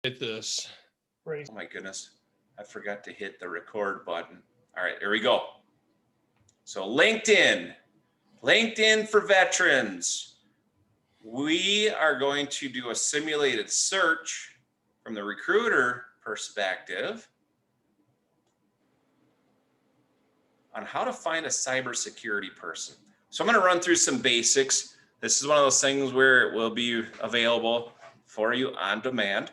Hit this. Oh my goodness. I forgot to hit the record button. All right, here we go. So LinkedIn for veterans. We are going to do a simulated search from the recruiter perspective on how to find a cybersecurity person. So I'm going to run through some basics. This is one of those things where it will be available for you on demand.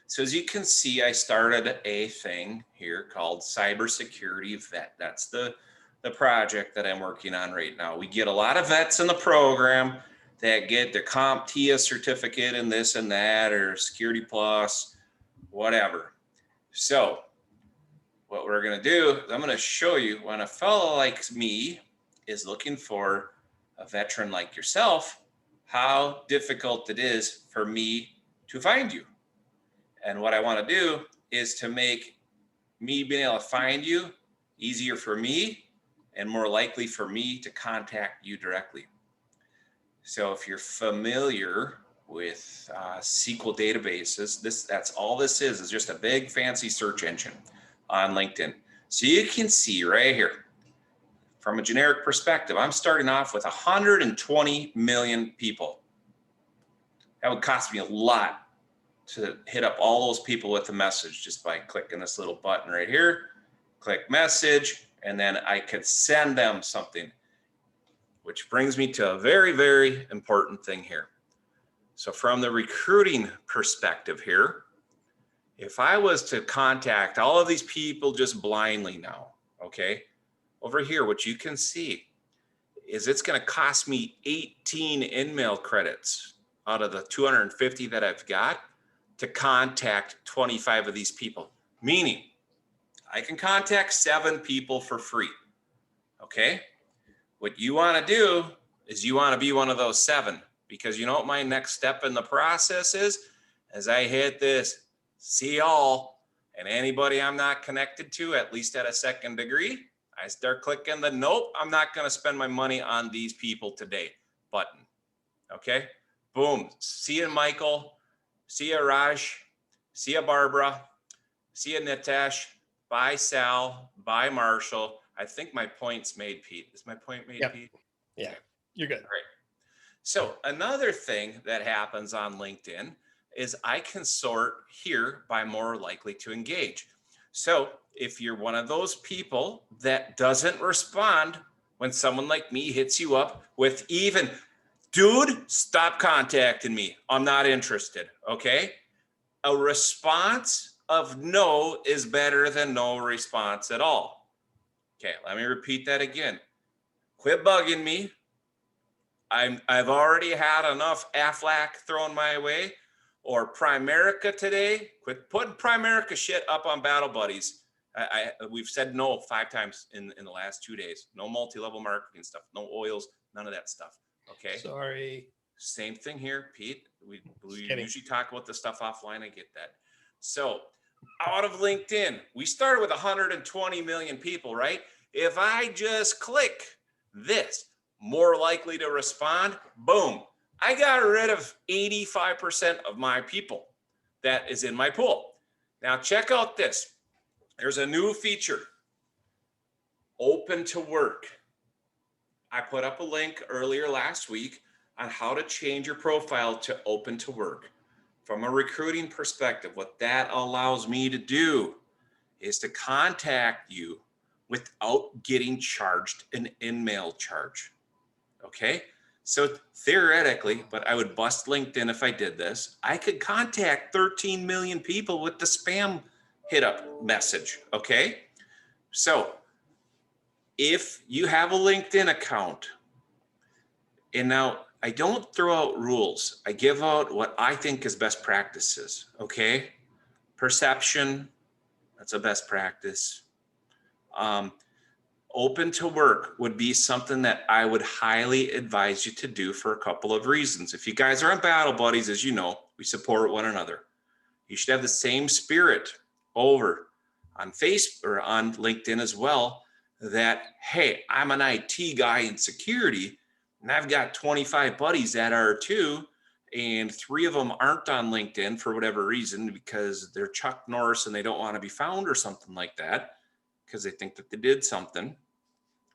So as you can see, I started a thing here called Cybersecurity Vet. That's the project that I'm working on right now. We get a lot of vets in the program that get their CompTIA certificate and this and that, or Security Plus, whatever. So what we're going to do is I'm going to show you when a fellow like me is looking for a veteran like yourself, how difficult it is for me to find you. And what I want to do is to make me being able to find you easier for me and more likely for me to contact you directly. So if you're familiar with SQL databases, that's all this is just a big fancy search engine on LinkedIn. So you can see right here, from a generic perspective, I'm starting off with 120 million people. That would cost me a lot to hit up all those people with a message just by clicking this little button right here, click message, and then I could send them something, which brings me to a very, very important thing here. So from the recruiting perspective here, if I was to contact all of these people just blindly now, okay, over here, what you can see is it's going to cost me 18 InMail credits out of the 250 that I've got to contact 25 of these people, meaning I can contact 7 people for free. Okay. What you want to do is you want to be one of those 7, because you know what my next step in the process is? As I hit this see all, and anybody I'm not connected to, at least at a second degree, I start clicking the nope, I'm not going to spend my money on these people today button. Okay. Boom. See you, Michael. See ya, Raj. See ya, Barbara. See ya, Nitesh. Bye, Sal. Bye, Marshall. I think my point's made, Pete. Is my point made, Yep. Pete? Yeah, you're good. All right. So another thing that happens on LinkedIn is I can sort here by more likely to engage. So if you're one of those people that doesn't respond when someone like me hits you up with even, dude, stop contacting me, I'm not interested, okay? A response of no is better than no response at all. Okay, let me repeat that again. Quit bugging me. I've already had enough Aflac thrown my way, or Primerica today. Quit putting Primerica shit up on Battle Buddies. We've said no 5 times in the last 2 days. No multi-level marketing stuff, no oils, none of that stuff. Okay. Sorry. Same thing here, Pete. We usually talk about the stuff offline. I get that. So out of LinkedIn, we started with 120 million people, right? If I just click this, more likely to respond, boom, I got rid of 85% of my people that is in my pool. Now check out this. There's a new feature, open to work. I put up a link earlier last week on how to change your profile to open to work. From a recruiting perspective, what that allows me to do is to contact you without getting charged an InMail charge. Okay, so theoretically, but I would bust LinkedIn if I did this, I could contact 13 million people with the spam hit up message. Okay, so if you have a LinkedIn account, and now I don't throw out rules, I give out what I think is best practices. Okay, perception, that's a best practice. Open to work would be something that I would highly advise you to do for a couple of reasons. If you guys are on Battle Buddies, as you know, we support one another. You should have the same spirit over on Facebook or on LinkedIn as well, that, hey, I'm an IT guy in security and I've got 25 buddies that are too, and 3 of them aren't on LinkedIn for whatever reason, because they're Chuck Norris and they don't want to be found or something like that, because they think that they did something.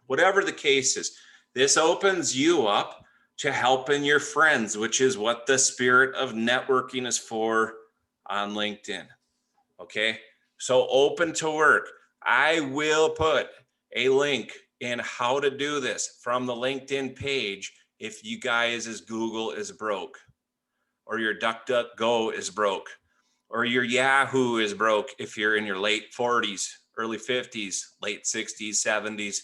Whatever the case is, this opens you up to helping your friends, which is what the spirit of networking is for on LinkedIn. Okay, so open to work. I will put a link in how to do this from the LinkedIn page if you guys' Google is broke, or your DuckDuckGo is broke, or your Yahoo is broke if you're in your late 40s, early 50s, late 60s, 70s.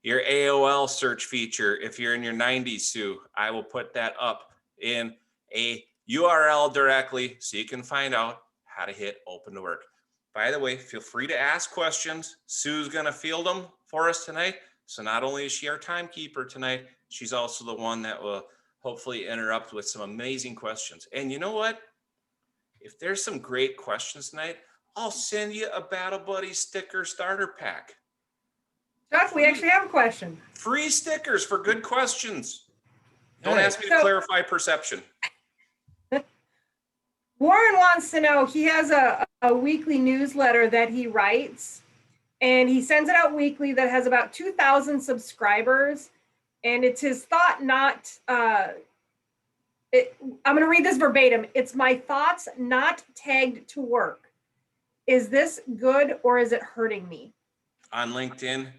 Your AOL search feature, if you're in your 90s, Sue, I will put that up in a URL directly so you can find out how to hit open to work. By the way, feel free to ask questions. Sue's going to field them for us tonight. So not only is she our timekeeper tonight, she's also the one that will hopefully interrupt with some amazing questions. And you know what? If there's some great questions tonight, I'll send you a Battle Buddy sticker starter pack. Chuck, we actually have a question. Free stickers for good questions. Don't ask me to clarify perception. Warren wants to know, he has a weekly newsletter that he writes, and he sends it out weekly that has about 2,000 subscribers. And it's his thought, not, I'm going to read this verbatim. It's my thoughts not tagged to work. Is this good or is it hurting me? On LinkedIn.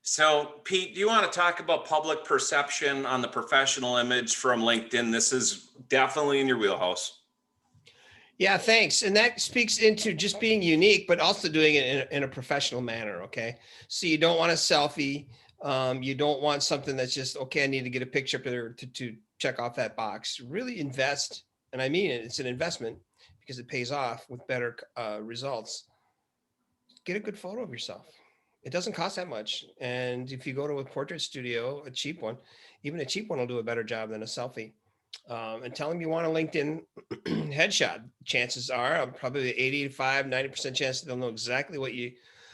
So Pete, do you want to talk about public perception on the professional image from LinkedIn? This is definitely in your wheelhouse. Yeah, thanks. And that speaks into just being unique, but also doing it in a professional manner. Okay. So you don't want a selfie. You don't want something that's just, okay, I need to get a picture up there to check off that box. Really invest. And I mean it, it's an investment because it pays off with better results. Get a good photo of yourself. It doesn't cost that much. And if you go to a portrait studio, a cheap one, even a cheap one will do a better job than a selfie. And tell them you want a LinkedIn headshot. Chances are probably 85, 90% chance that they'll know exactly what you,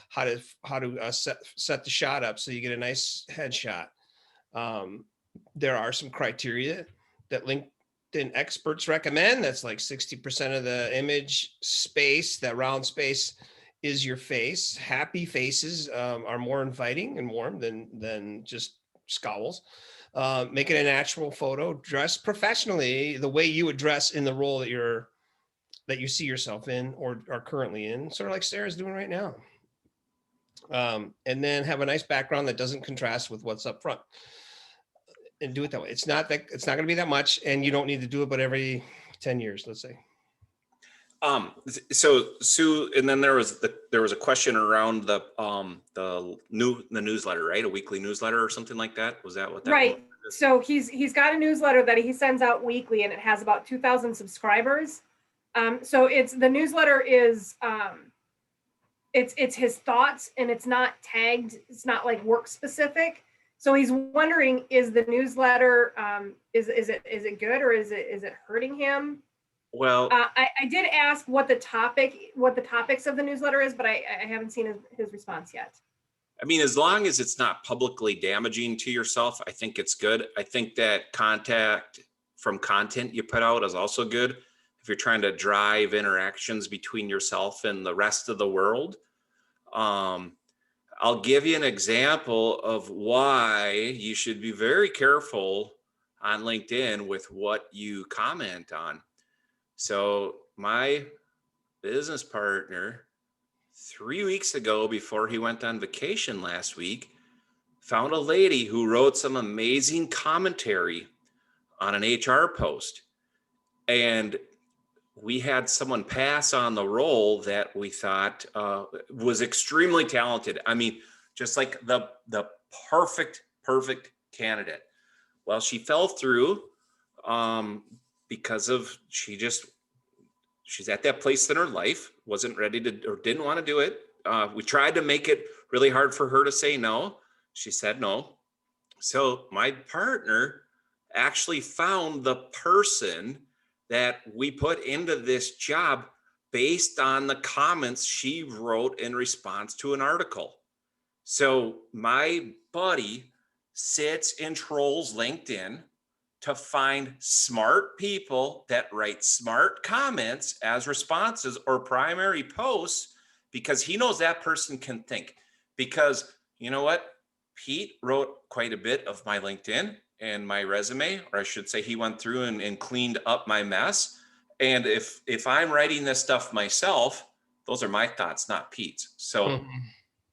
how to set the shot up so you get a nice headshot. There are some criteria that LinkedIn experts recommend. That's like 60% of the image space, that round space is your face. Happy faces are more inviting and warm than just scowls. Make it a natural photo. Dress professionally, the way you would dress in the role that you see yourself in or are currently in, sort of like Sarah's doing right now. And then have a nice background that doesn't contrast with what's up front. And do it that way. It's not going to be that much, and you don't need to do it, but every 10 years, let's say. So Sue, and then there was a question around the newsletter, right? A weekly newsletter or something like that. Was that what that right? Was? So he's got a newsletter that he sends out weekly, and it has about 2,000 subscribers. So the newsletter is it's his thoughts, and it's not tagged. It's not like work specific. So he's wondering, is the newsletter is it good or is it hurting him? Well, I did ask what the topics of the newsletter is, but I haven't seen his response yet. I mean, as long as it's not publicly damaging to yourself, I think it's good. I think that contact from content you put out is also good if you're trying to drive interactions between yourself and the rest of the world. I'll give you an example of why you should be very careful on LinkedIn with what you comment on. So my business partner, 3 weeks ago, before he went on vacation last week, found a lady who wrote some amazing commentary on an HR post. And we had someone pass on the role that we thought was extremely talented. I mean, just like the perfect candidate. Well, she fell through because of she's at that place in her life, wasn't ready to or didn't want to do it. We tried to make it really hard for her to say no. She said no. So my partner actually found the person that we put into this job based on the comments she wrote in response to an article. So my buddy sits and trolls LinkedIn to find smart people that write smart comments as responses or primary posts, because he knows that person can think. Because you know what? Pete wrote quite a bit of my LinkedIn and my resume, or I should say he went through and cleaned up my mess. And if I'm writing this stuff myself, those are my thoughts, not Pete's. So,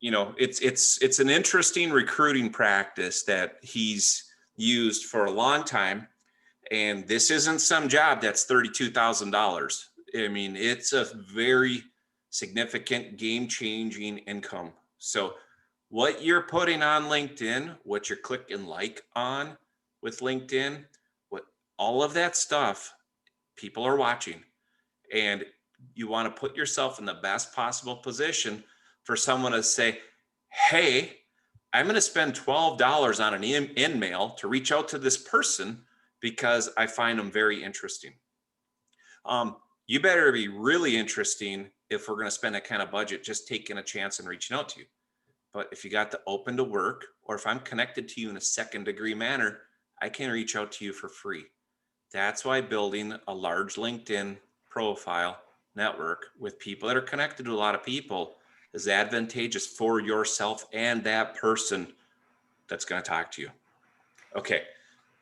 you know, it's an interesting recruiting practice that he's used for a long time. And this isn't some job that's $32,000. I mean, it's a very significant game-changing income. So what you're putting on LinkedIn, what you're clicking like on with LinkedIn, what all of that stuff, people are watching. And you want to put yourself in the best possible position for someone to say, hey, I'm going to spend $12 on an in-mail to reach out to this person because I find them very interesting. You better be really interesting if we're going to spend that kind of budget just taking a chance and reaching out to you. But if you got the open to work, or if I'm connected to you in a second degree manner, I can reach out to you for free. That's why building a large LinkedIn profile network with people that are connected to a lot of people is advantageous for yourself and that person that's going to talk to you. Okay,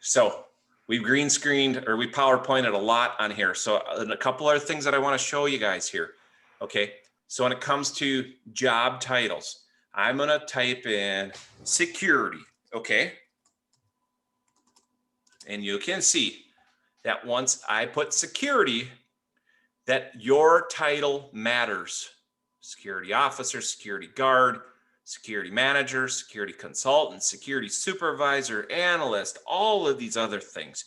so we've green screened, or we PowerPointed a lot on here. So a couple other things that I want to show you guys here. Okay, so when it comes to job titles, I'm going to type in security. Okay, and you can see that once I put security, that your title matters. Security officer, security guard, security manager, security consultant, security supervisor, analyst, all of these other things.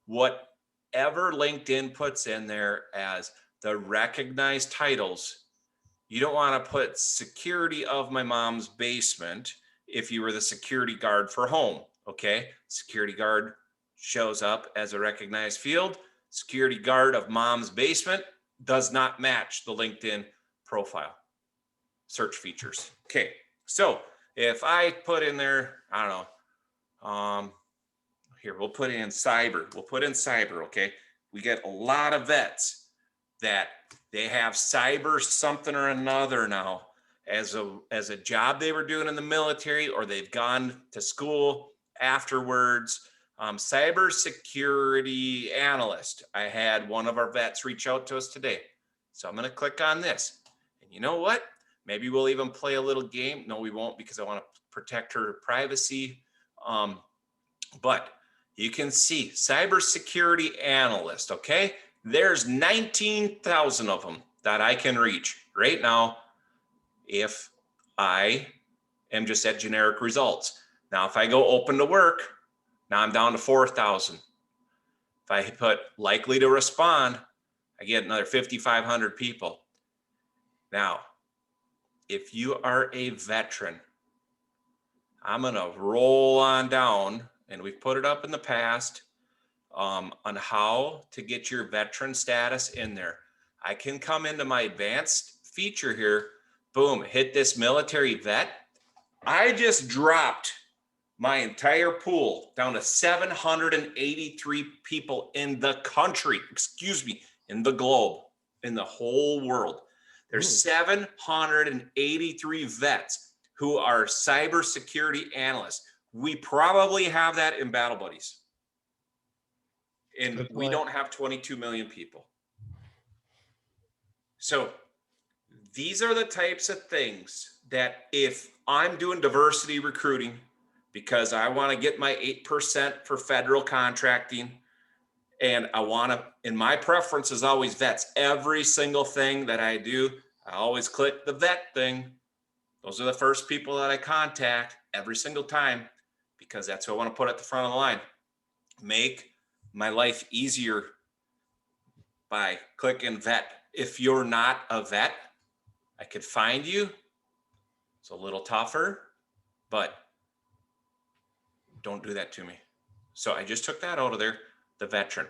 Whatever LinkedIn puts in there as the recognized titles, you don't want to put security of my mom's basement if you were the security guard for home. Okay, security guard shows up as a recognized field. Security guard of mom's basement does not match the LinkedIn profile search features. Okay, so if I put in there, I don't know, here, we'll put in cyber. We'll put in cyber, okay? We get a lot of vets that they have cyber something or another now as a job they were doing in the military, or they've gone to school afterwards. Cybersecurity analyst. I had one of our vets reach out to us today. So I'm going to click on this. And you know what? Maybe we'll even play a little game. No, we won't, because I want to protect her privacy. But you can see cybersecurity analyst. Okay. There's 19,000 of them that I can reach right now if I am just at generic results. Now, if I go open to work, now I'm down to 4,000. If I put likely to respond, I get another 5,500 people. Now, if you are a veteran, I'm going to roll on down, and we've put it up in the past on how to get your veteran status in there. I can come into my advanced feature here, boom, hit this military vet. I just dropped my entire pool down to 783 people in the country, in the globe, in the whole world. There's 783 vets who are cybersecurity analysts. We probably have that in Battle Buddies. And we don't have 22 million people. So these are the types of things that if I'm doing diversity recruiting, because I want to get my 8% for federal contracting, and I want to, and my preference is always vets. Every single thing that I do, I always click the vet thing. Those are the first people that I contact every single time, because that's who I want to put at the front of the line. Make my life easier by clicking vet. If you're not a vet, I could find you. It's a little tougher, but don't do that to me. So I just took that out of there, the veteran.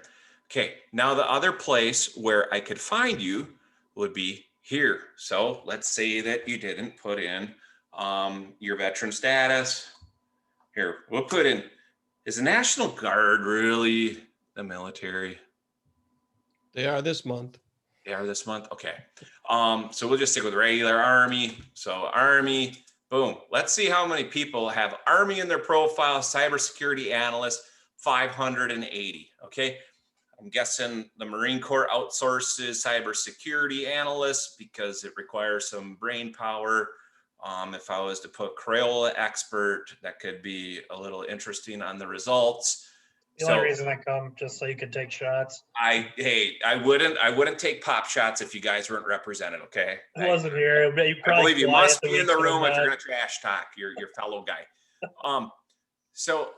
Okay, now the other place where I could find you would be here. So let's say that you didn't put in your veteran status. Here, we'll put in Is the National Guard really the military? They are this month. They are this month? Okay. So we'll just stick with regular Army. So Army, boom. Let's see how many people have Army in their profile, cybersecurity analyst, 580. Okay. I'm guessing the Marine Corps outsources cybersecurity analysts because it requires some brain power. If I was to put Crayola expert, that could be a little interesting on the results. The only reason I come just so you could take shots. I wouldn't take pop shots if you guys weren't represented. Okay. I wasn't here, but you I probably believe you fly must at be in the weekend, room if you're Matt. going to trash talk your fellow guy. So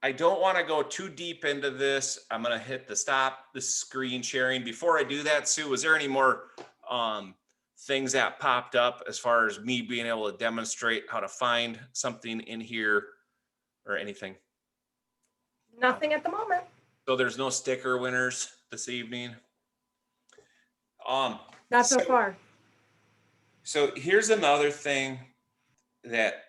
I don't want to go too deep into this. I'm going to hit the stop the screen sharing. Before I do that, Sue, was there any more things that popped up as far as me being able to demonstrate how to find something in here or anything? Nothing at the moment. So there's no sticker winners this evening. Not so far. So here's another thing that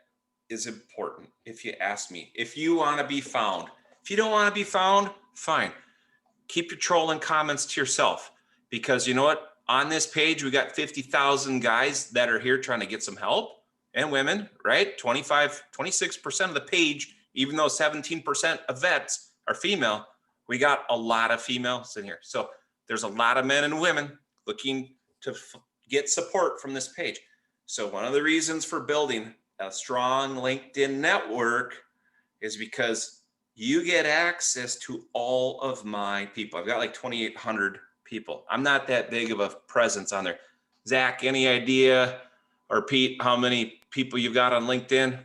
is important. If you ask me, if you want to be found, if you don't want to be found, fine. Keep your trolling comments to yourself, because you know what? On this page, we got 50,000 guys that are here trying to get some help, and women, right? 26% of the page, even though 17% of vets are female, we got a lot of females in here. So there's a lot of men and women looking to get support from this page. So one of the reasons for building a strong LinkedIn network is because you get access to all of my people. I've got like 2,800 people. I'm not that big of a presence on there. Zach, any idea, or Pete, how many people you've got on LinkedIn?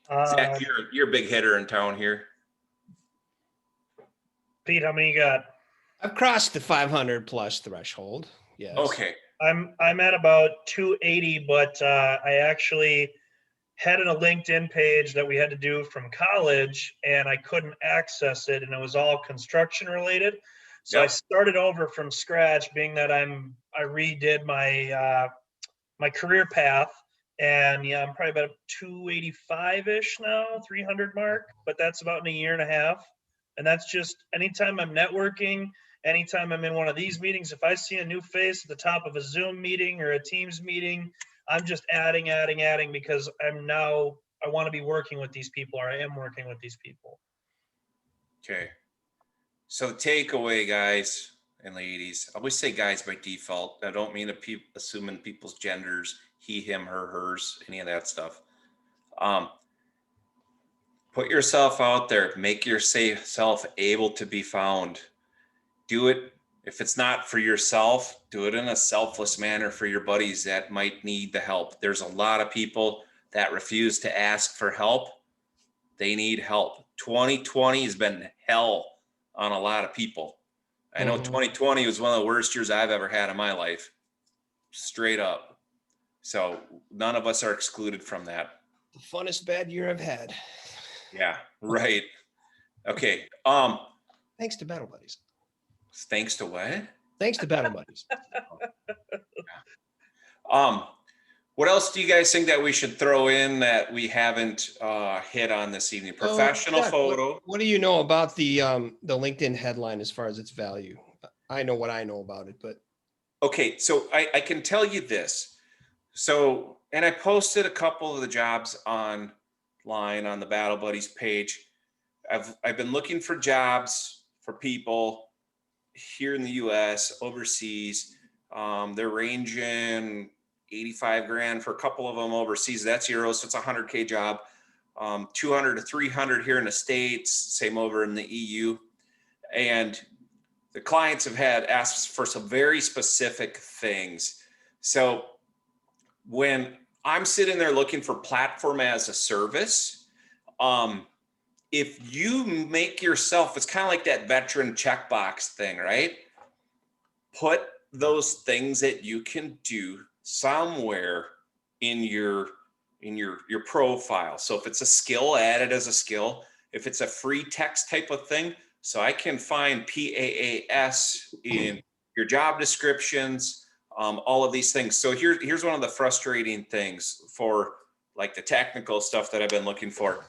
Zach, you're a big hitter in town here. Pete, how many you got? I've crossed the 500 plus threshold. Yes. Okay. I'm at about 280, but I actually had a LinkedIn page that we had to do from college, and I couldn't access it, and it was all construction related. So I started over from scratch, being that I redid my my career path, and yeah, I'm probably about 285-ish now, 300 mark, but that's about in a year and a half. And that's just anytime I'm networking, anytime I'm in one of these meetings, if I see a new face at the top of a Zoom meeting or a Teams meeting, I'm just adding because I want to be working with these people, or I am working with these people. Okay. So the takeaway, guys and ladies, I always say guys by default. I don't mean to assuming people's genders, he, him, her, hers, any of that stuff. Put yourself out there, make yourself able to be found. Do it. If it's not for yourself, do it in a selfless manner for your buddies that might need the help. There's a lot of people that refuse to ask for help. They need help. 2020 has been hell on a lot of people. I know 2020 was one of the worst years I've ever had in my life. Straight up. So none of us are excluded from that. The funnest bad year I've had. Yeah, right. Okay. Thanks to Battle Buddies. Thanks to what? Thanks to Battle Buddies. What else do you guys think that we should throw in that we haven't hit on this evening? Professional photo. What do you know about the LinkedIn headline as far as its value? I know what I know about it, but okay, so I can tell you this. So, and I posted a couple of the jobs online on the Battle Buddies page. I've been looking for jobs for people here in the US, overseas. They're ranging 85 grand for a couple of them overseas. That's euros, so it's a 100K job. 200 to 300 here in the States, same over in the EU. And the clients have had asked for some very specific things. So when I'm sitting there looking for platform as a service, if you make yourself, it's kind of like that veteran checkbox thing, right? Put those things that you can do somewhere in your profile. So if it's a skill, add it as a skill. If it's a free text type of thing, so I can find PAAS in your job descriptions, all of these things. So here's one of the frustrating things for like the technical stuff that I've been looking for.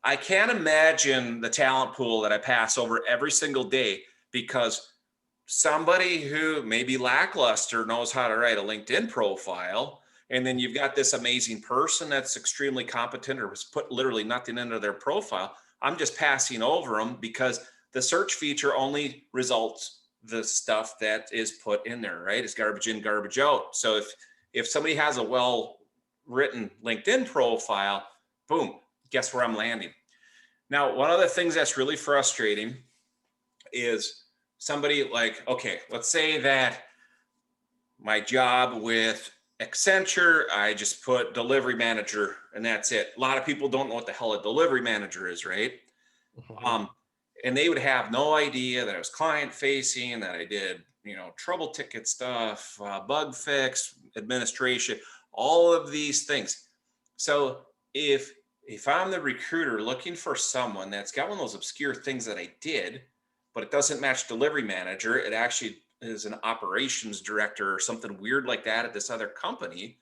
I can't imagine the talent pool that I pass over every single day because somebody who may be lackluster knows how to write a LinkedIn profile. And then you've got this amazing person that's extremely competent or has put literally nothing into their profile. I'm just passing over them because the search feature only results the stuff that is put in there, right? It's garbage in, garbage out. So if somebody has a well-written LinkedIn profile, boom, guess where I'm landing. Now, one of the things that's really frustrating is somebody like, okay, let's say that my job with Accenture, I just put delivery manager and that's it. A lot of people don't know what the hell a delivery manager is, right? And they would have no idea that I was client facing, that I did, trouble ticket stuff, bug fix, administration, all of these things. So if I'm the recruiter looking for someone that's got one of those obscure things that I did, but it doesn't match delivery manager, it actually is an operations director or something weird like that at this other company,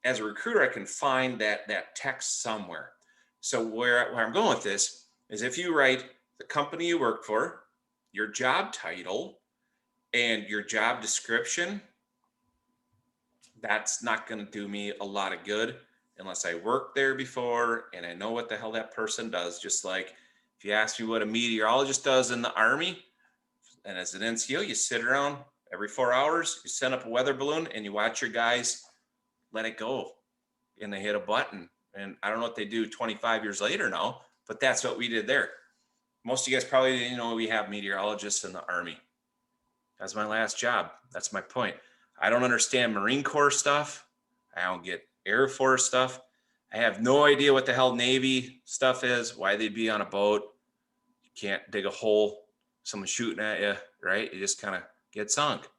as a recruiter, I can find that text somewhere. So where I'm going with this is if you write the company you work for, your job title, and your job description, that's not going to do me a lot of good unless I worked there before and I know what the hell that person does. Just like if you ask me what a meteorologist does in the Army, and as an NCO, you sit around every 4 hours, you send up a weather balloon and you watch your guys let it go and they hit a button. And I don't know what they do 25 years later now, but that's what we did there. Most of you guys probably didn't know we have meteorologists in the Army. That's my last job. That's my point. I don't understand Marine Corps stuff. I don't get Air Force stuff. I have no idea what the hell Navy stuff is, why they'd be on a boat. You can't dig a hole, someone's shooting at you, right? You just kind of get sunk.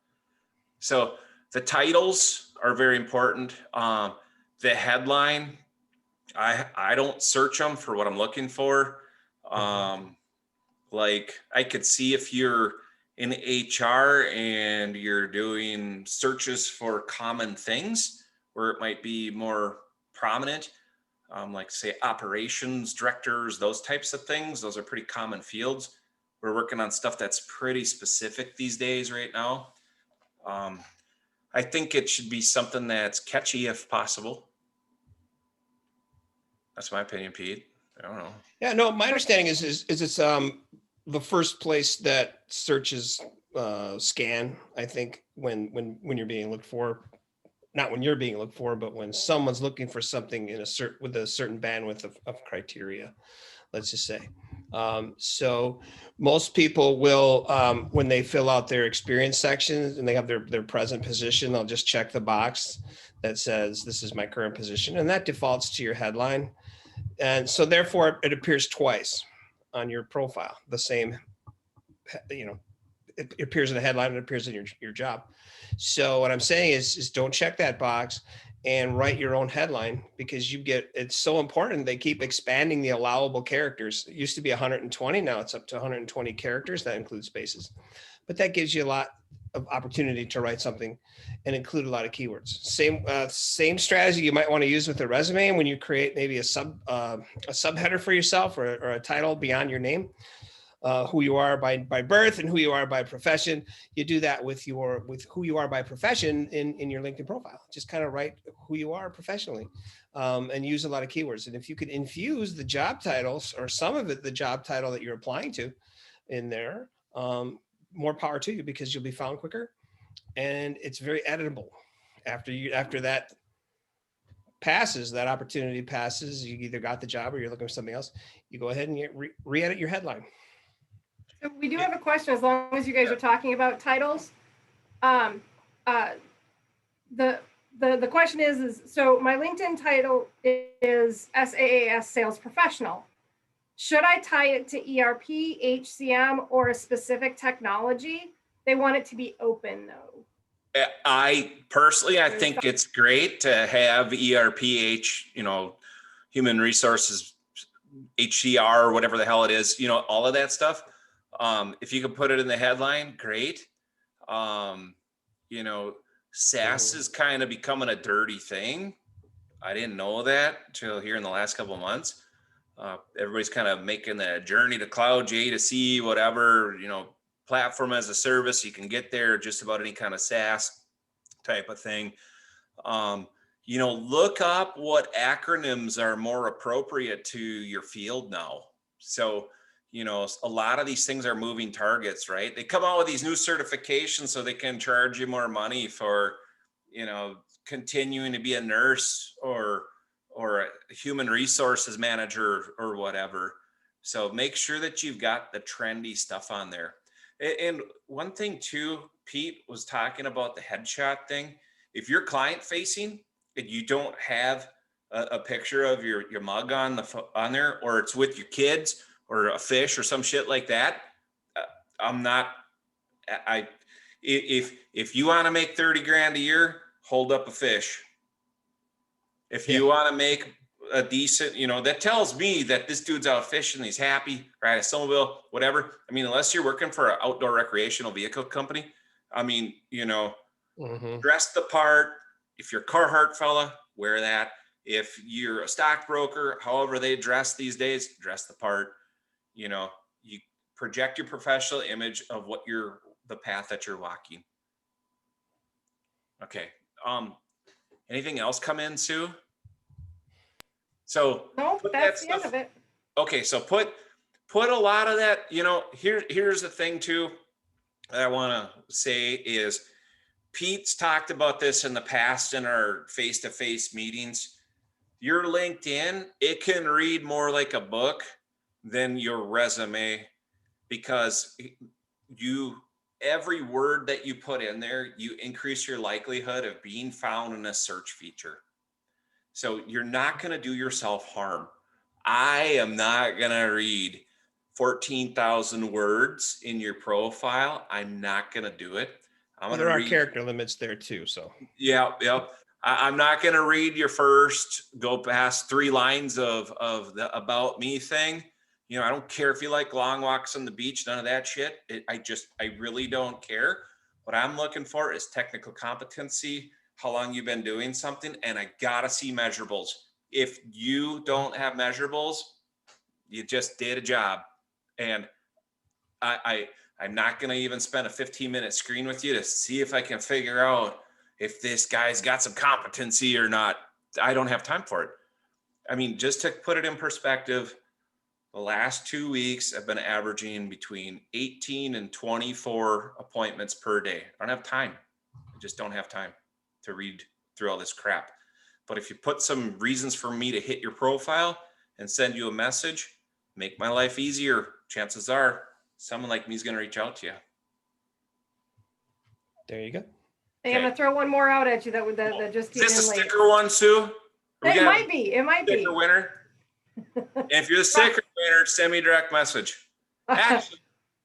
So the titles are very important. The headline, I don't search them for what I'm looking for. Like I could see if you're in HR and you're doing searches for common things where it might be more prominent, like say operations directors, those types of things. Those are pretty common fields. We're working on stuff that's pretty specific these days right now. I think it should be something that's catchy if possible. That's my opinion, Pete. I don't know. Yeah, no, my understanding is it's the first place that searches scan, I think, when you're being looked for, not when you're being looked for, but when someone's looking for something in with a certain bandwidth of criteria, let's just say. So most people will, when they fill out their experience sections and they have their present position, they'll just check the box that says, this is my current position. And that defaults to your headline. And so therefore it appears twice on your profile, the same, it appears in the headline and it appears in your job. So what I'm saying is don't check that box and write your own headline, because it's so important. They keep expanding the allowable characters. It used to be 120. Now it's up to 120 characters. That includes spaces, but that gives you a lot of opportunity to write something and include a lot of keywords. Same strategy you might want to use with a resume when you create maybe a subheader for yourself or a title beyond your name. Who you are by birth and who you are by profession. You do that with who you are by profession in your LinkedIn profile. Just kind of write who you are professionally, and use a lot of keywords. And if you could infuse the job titles or some of it, the job title that you're applying to in there, more power to you, because you'll be found quicker and it's very editable. After that passes, that opportunity passes, you either got the job or you're looking for something else, you go ahead and you re-edit your headline. So we do have a question, as long as you guys are talking about titles. The question is so my LinkedIn title is SaaS Sales Professional. Should I tie it to ERP, HCM, or a specific technology? They want it to be open though. I personally, I think it's great to have ERP, human resources, HCR, whatever the hell it is, all of that stuff. If you can put it in the headline, great. SaaS is kind of becoming a dirty thing. I didn't know that until here in the last couple of months. Everybody's kind of making the journey to cloud, J to C, whatever, platform as a service. You can get there just about any kind of SaaS type of thing. Look up what acronyms are more appropriate to your field now. So, a lot of these things are moving targets, right? They come out with these new certifications so they can charge you more money for, continuing to be a nurse or a human resources manager or whatever. So make sure that you've got the trendy stuff on there. And one thing too, Pete was talking about the headshot thing. If you're client facing and you don't have a picture of your mug on there, or it's with your kids or a fish or some shit like that, if you want to make 30 grand a year, hold up a fish. If you want to make a decent, that tells me that this dude's out fishing, he's happy, right? A snowmobile, whatever. I mean, unless you're working for an outdoor recreational vehicle company, dress the part. If you're a Carhartt fella, wear that. If you're a stockbroker, however they dress these days, dress the part. You project your professional image of what the path that you're walking. Okay. Anything else come in, Sue? So No, that's the end of it. Okay, so put a lot of that, here's the thing too that I want to say is Pete's talked about this in the past in our face-to-face meetings. Your LinkedIn, it can read more like a book than your resume, because every word that you put in there, you increase your likelihood of being found in a search feature. So you're not going to do yourself harm. I am not going to read 14,000 words in your profile. I'm not going to do it. There are character limits there too. So yeah. I'm not going to read your go past 3 lines of the about me thing. I don't care if you like long walks on the beach, none of that shit. I really don't care. What I'm looking for is technical competency, how long you've been doing something, and I gotta see measurables. If you don't have measurables, you just did a job. And I'm not gonna even spend a 15-minute screen with you to see if I can figure out if this guy's got some competency or not. I don't have time for it. I mean, just to put it in perspective, the last 2 weeks I've been averaging between 18 and 24 appointments per day. I don't have time. I just don't have time to read through all this crap. But if you put some reasons for me to hit your profile and send you a message, make my life easier, chances are someone like me is going to reach out to you. There you go. Hey, I'm gonna throw one more out at you that just came in late. Is this a sticker one, Sue? It might be. Sticker winner. And if you're the sticker winner, send me a direct message. Actually,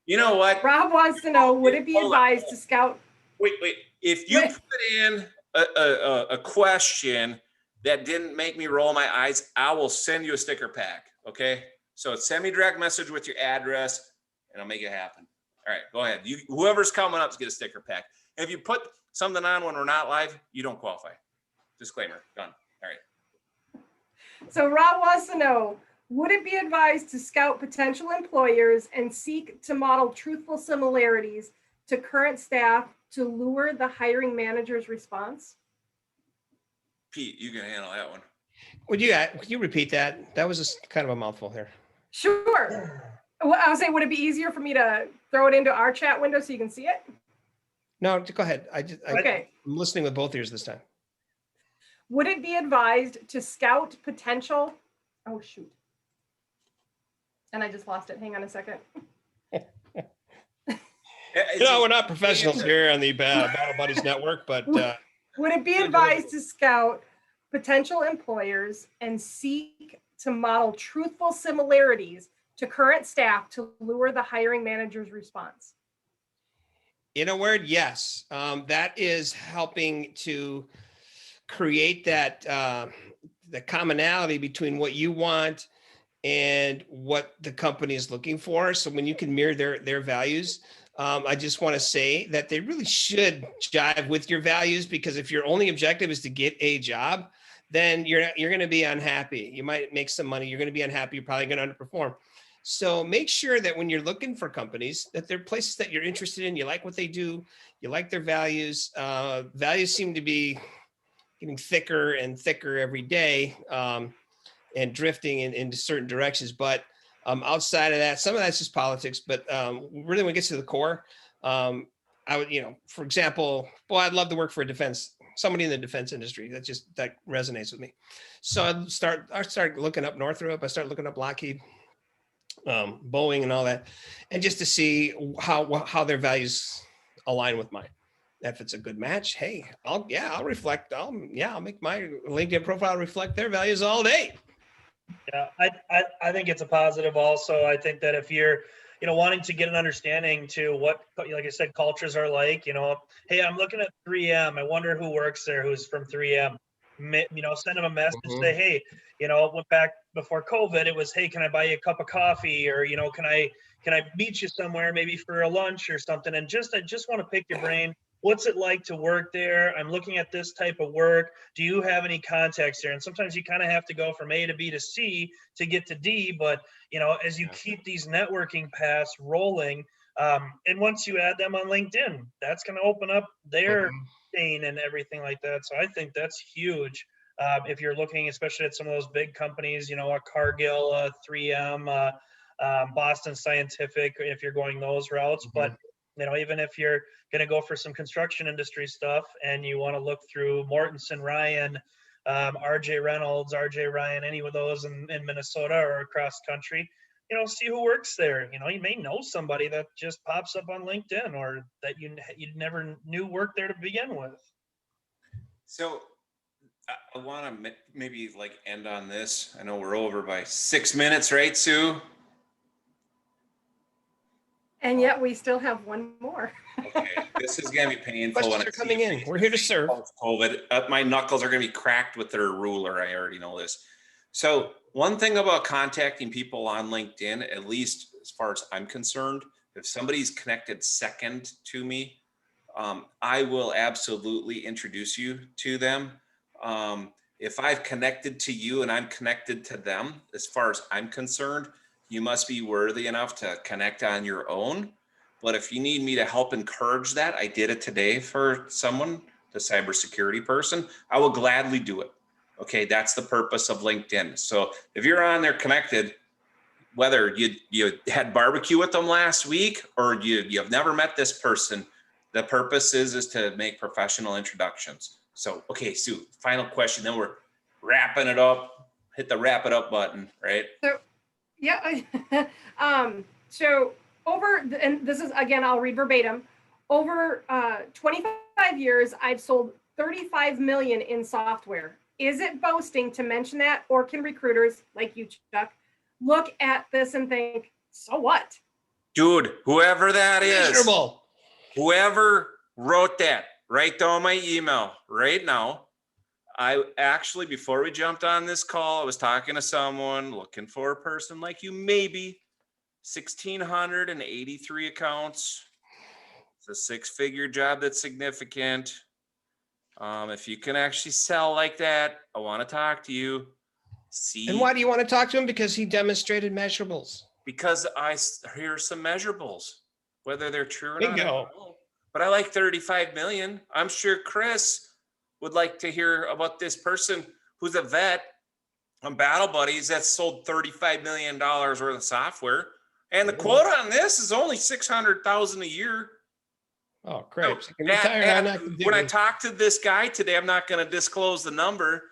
you know what? Rob wants to know, would it be advised to scout? Wait. If you put in a question that didn't make me roll my eyes, I will send you a sticker pack. Okay. So send me a direct message with your address and I'll make it happen. All right, go ahead. Whoever's coming up to get a sticker pack. And if you put something on when we're not live, you don't qualify. Disclaimer, done. All right. So Rob wants to know, would it be advised to scout potential employers and seek to model truthful similarities to current staff to lure the hiring manager's response? Pete, you can handle that one. Could you repeat that? That was kind of a mouthful here. Sure. Well, I was saying, would it be easier for me to throw it into our chat window so you can see it? No, go ahead. Okay. I'm listening with both ears this time. Would it be advised to scout potential? Oh, shoot. And I just lost it. Hang on a second. We're not professionals here on the Battle Buddies Network, but would it be advised to scout potential employers and seek to model truthful similarities to current staff to lure the hiring manager's response? In a word, yes. That is helping to create that the commonality between what you want and what the company is looking for. So when you can mirror their values, I just want to say that they really should jive with your values, because if your only objective is to get a job, then you're going to be unhappy. You might make some money. You're going to be unhappy. You're probably going to underperform. So make sure that when you're looking for companies, that they're places that you're interested in. You like what they do. You like their values. Values seem to be getting thicker and thicker every day, and drifting into certain directions. But outside of that, some of that's just politics. But really, when it gets to the core, I would, for example, boy, I'd love to work for somebody in the defense industry. That resonates with me. So I start looking up Northrop. I start looking up Lockheed, Boeing, and all that, and just to see how their values align with mine. If it's a good match, hey, I'll make my LinkedIn profile reflect their values all day. Yeah, I think it's a positive also. I think that if you're, wanting to get an understanding to what, like I said, cultures are like, hey, I'm looking at 3M. I wonder who works there, who's from 3M. Send them a message, say, hey, went back before COVID, it was, hey, can I buy you a cup of coffee? Or, can I meet you somewhere, maybe for a lunch or something? And I just want to pick your brain. What's it like to work there? I'm looking at this type of work. Do you have any contacts there? And sometimes you kind of have to go from A to B to C to get to D. But, as you keep these networking paths rolling, and once you add them on LinkedIn, that's going to open up their chain and everything like that. So I think that's huge. If you're looking, especially at some of those big companies, a Cargill, 3M, Boston Scientific, if you're going those routes. But even if you're going to go for some construction industry stuff and you want to look through Mortensen, Ryan, RJ Reynolds, RJ Ryan, any of those in Minnesota or across country, see who works there. You may know somebody that just pops up on LinkedIn or that you never knew worked there to begin with. So I want to maybe end on this. I know we're over by 6 minutes, right, Sue? And yet we still have one more. Okay, this is going to be painful. Questions are coming in. We're here to serve. COVID. My knuckles are going to be cracked with their ruler. I already know this. So one thing about contacting people on LinkedIn, at least as far as I'm concerned, if somebody's connected second to me, I will absolutely introduce you to them. If I've connected to you and I'm connected to them, as far as I'm concerned, you must be worthy enough to connect on your own. But if you need me to help encourage that, I did it today for someone, the cybersecurity person, I will gladly do it. Okay, that's the purpose of LinkedIn. So if you're on there connected, whether you had barbecue with them last week or you've never met this person, the purpose is to make professional introductions. So, okay, Sue, final question, then we're wrapping it up. Hit the wrap it up button, right? So, yeah. So and this is, again, I'll read verbatim. Over 25 years, I've sold 35 million in software. Is it boasting to mention that? Or can recruiters like you, Chuck, look at this and think, so what? Dude, whoever that is, Miserable. whoever wrote that, write down my email right now. I actually, before we jumped on this call, I was talking to someone looking for a person like you, maybe 1,683 accounts. It's a 6-figure job that's significant. If you can actually sell like that, I want to talk to you. And why do you want to talk to him? Because he demonstrated measurables. Because hear some measurables, whether they're true or not. Bingo. But I like 35 million. I'm sure Chris would like to hear about this person who's a vet on Battle Buddies that sold $35 million worth of software. And the quota on this is only 600,000 a year. Oh, crap. So when I talk to this guy today, I'm not going to disclose the number,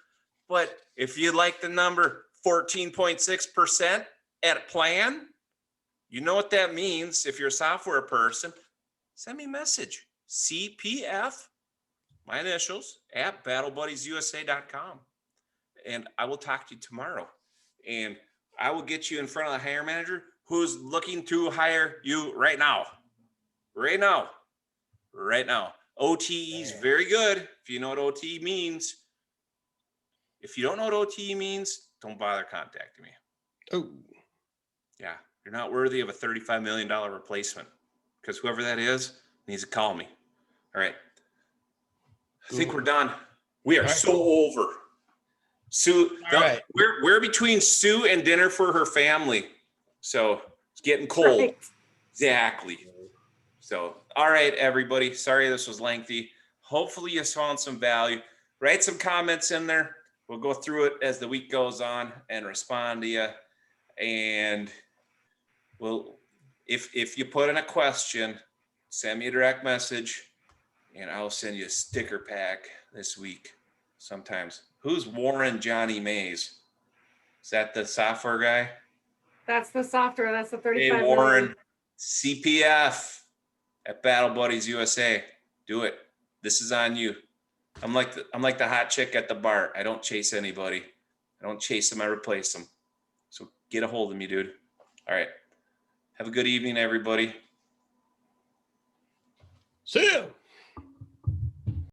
but if you like the number 14.6% at plan, you know what that means. If you're a software person, send me a message, CPF, my initials, at battlebuddies.usa.com. And I will talk to you tomorrow. And I will get you in front of the hiring manager who's looking to hire you right now. Right now. Right now. OTE is very good. If you know what OTE means. If you don't know what OTE means, don't bother contacting me. Oh. Yeah, you're not worthy of a $35 million replacement because whoever that is needs to call me. All right. I think we're done. We are so over. Sue, All right. we're between Sue and dinner for her family. So it's getting cold. Right. Exactly. So, all right, everybody. Sorry this was lengthy. Hopefully you found some value. Write some comments in there. We'll go through it as the week goes on and respond to you. And if you put in a question, send me a direct message and I'll send you a sticker pack this week sometimes. Who's Warren Johnny Mays? Is that the software guy? That's the software. That's the 35 Hey, million. Warren, CPF at Battle Buddies USA. Do it. This is on you. I'm like the hot chick at the bar. I don't chase anybody. I don't chase them. I replace them. So get a hold of me, dude. All right. Have a good evening, everybody. See you.